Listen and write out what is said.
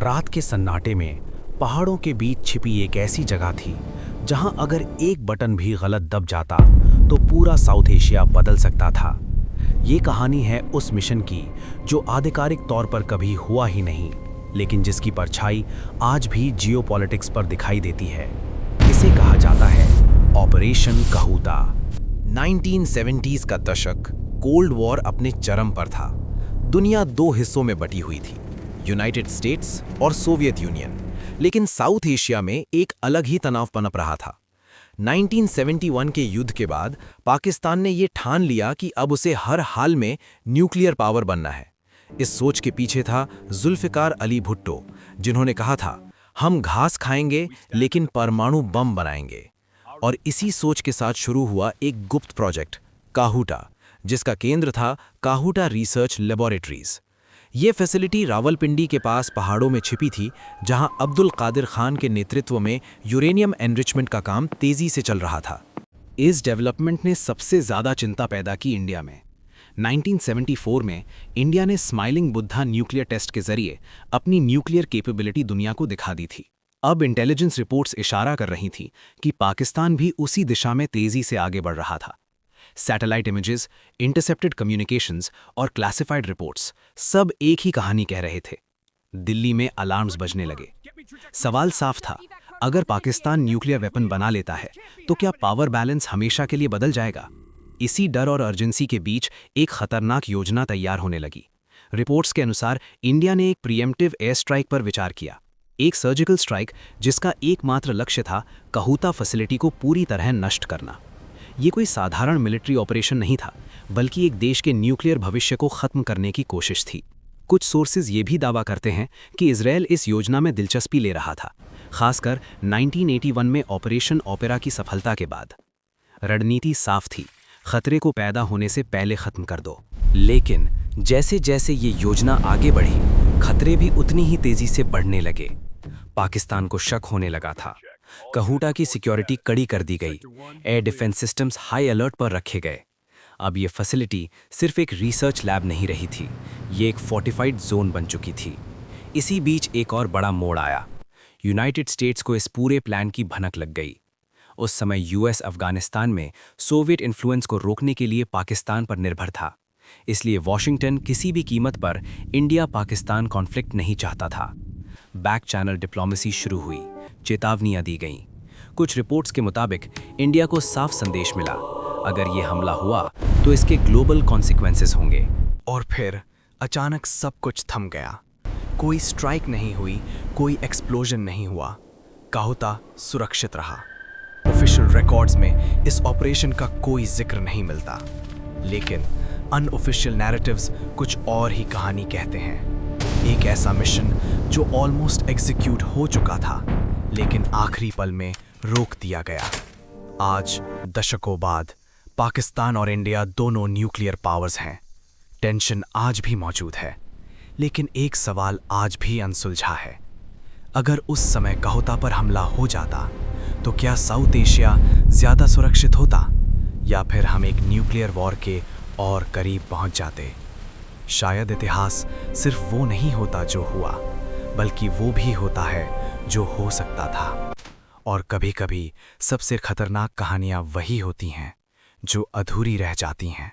रात के सन्नाटे में पहाड़ों के बीच छिपी एक ऐसी जगह थी जहां अगर एक बटन भी गलत दब जाता तो पूरा साउथ एशिया बदल सकता था। ये कहानी है उस मिशन की जो आधिकारिक तौर पर कभी हुआ ही नहीं, लेकिन जिसकी परछाई आज भी जियोपॉलिटिक्स पर दिखाई देती है। इसे कहा जाता है ऑपरेशन कहूता। 1970s का दशक कोल्ड वॉर अपने चरम पर था। दुनिया दो हिस्सों में बटी हुई थी, यूनाइटेड स्टेट्स और सोवियत यूनियन। लेकिन साउथ एशिया में एक अलग ही तनाव पनप रहा था। 1971 के युद्ध के बाद पाकिस्तान ने ये ठान लिया कि अब उसे हर हाल में न्यूक्लियर पावर बनना है। इस सोच के पीछे था जुल्फिकार अली भुट्टो, जिन्होंने कहा था, हम घास खाएंगे लेकिन परमाणु बम बनाएंगे। और इसी सोच के साथ शुरू हुआ एक गुप्त प्रोजेक्ट काहूटा, जिसका केंद्र था काहूटा रिसर्च लेबोरेटरीज। ये फैसिलिटी रावलपिंडी के पास पहाड़ों में छिपी थी, जहां अब्दुल कादिर खान के नेतृत्व में यूरेनियम एनरिचमेंट का काम तेजी से चल रहा था। इस डेवलपमेंट ने सबसे ज़्यादा चिंता पैदा की इंडिया में। 1974 में इंडिया ने स्माइलिंग बुद्धा न्यूक्लियर टेस्ट के जरिए अपनी न्यूक्लियर कैपेबिलिटी दुनिया को दिखा दी थी। अब इंटेलिजेंस रिपोर्ट्स इशारा कर रही थीं कि पाकिस्तान भी उसी दिशा में तेजी से आगे बढ़ रहा था। सैटेलाइट इमेजेस, इंटरसेप्टेड कम्युनिकेशंस और क्लासिफाइड रिपोर्ट्स सब एक ही कहानी कह रहे थे। दिल्ली में अलार्म्स बजने लगे। सवाल साफ था, अगर पाकिस्तान न्यूक्लियर वेपन बना लेता है तो क्या पावर बैलेंस हमेशा के लिए बदल जाएगा? इसी डर और अर्जेंसी के बीच एक खतरनाक योजना तैयार होने लगी। रिपोर्ट्स के अनुसार इंडिया ने एक प्रीएम्प्टिव एयर स्ट्राइक पर विचार किया, एक सर्जिकल स्ट्राइक जिसका एकमात्र लक्ष्य था कहूता फैसिलिटी को पूरी तरह नष्ट करना। ये कोई साधारण मिलिट्री ऑपरेशन नहीं था, बल्कि एक देश के न्यूक्लियर भविष्य को खत्म करने की कोशिश थी। कुछ सोर्सेज ये भी दावा करते हैं कि इजरायल इस योजना में दिलचस्पी ले रहा था, खासकर 1981 में ऑपरेशन ओपेरा की सफलता के बाद। रणनीति साफ थी, खतरे को पैदा होने से पहले खत्म कर दो। लेकिन जैसे जैसे ये योजना आगे बढ़ी, खतरे भी उतनी ही तेजी से बढ़ने लगे। पाकिस्तान को शक होने लगा था। कहूटा की सिक्योरिटी कड़ी कर दी गई, air defence systems high alert पर रखे गए। अब ये फैसिलिटी सिर्फ एक रिसर्च लैब नहीं रही थी, ये एक फोर्टिफाइड जोन बन चुकी थी। इसी बीच एक और बड़ा मोड़ आया। यूनाइटेड स्टेट्स को इस पूरे प्लान की भनक लग गई। उस समय यूएस अफगानिस्तान में सोवियत इन्फ्लुएंस को रोकने के लिए पाकिस्तान पर निर्भर था, इसलिए वॉशिंगटन किसी भी कीमत पर इंडिया पाकिस्तान कॉन्फ्लिक्ट नहीं चाहता था। बैक चैनल डिप्लोमेसी शुरू हुई, चेतावनियां दी गईं। कुछ रिपोर्ट्स के मुताबिक इंडिया को साफ संदेश मिला, अगर ये हमला हुआ तो इसके ग्लोबल कॉन्सिक्वेंसेस होंगे। और फिर अचानक सब कुछ थम गया। कोई स्ट्राइक नहीं हुई, कोई एक्सप्लोजन नहीं हुआ। कहूता सुरक्षित रहा। ऑफिशियल रिकॉर्ड्स में इस ऑपरेशन का कोई जिक्र नहीं मिलता, लेकिन अनऑफिशियल नैरेटिव्स कुछ और ही कहानी कहते हैं। एक ऐसा मिशन जो ऑलमोस्ट एग्जीक्यूट हो चुका था, लेकिन आखिरी पल में रोक दिया गया। आज दशकों बाद पाकिस्तान और इंडिया दोनों न्यूक्लियर पावर्स हैं। टेंशन आज भी मौजूद है, लेकिन एक सवाल आज भी अनसुलझा है। अगर उस समय कहूता पर हमला हो जाता तो क्या साउथ एशिया ज़्यादा सुरक्षित होता, या फिर हम एक न्यूक्लियर वॉर के और करीब पहुंच जाते? शायद इतिहास सिर्फ वो नहीं होता जो हुआ, बल्कि वो भी होता है जो हो सकता था। और कभी-कभी सबसे खतरनाक कहानियां वही होती हैं जो अधूरी रह जाती हैं।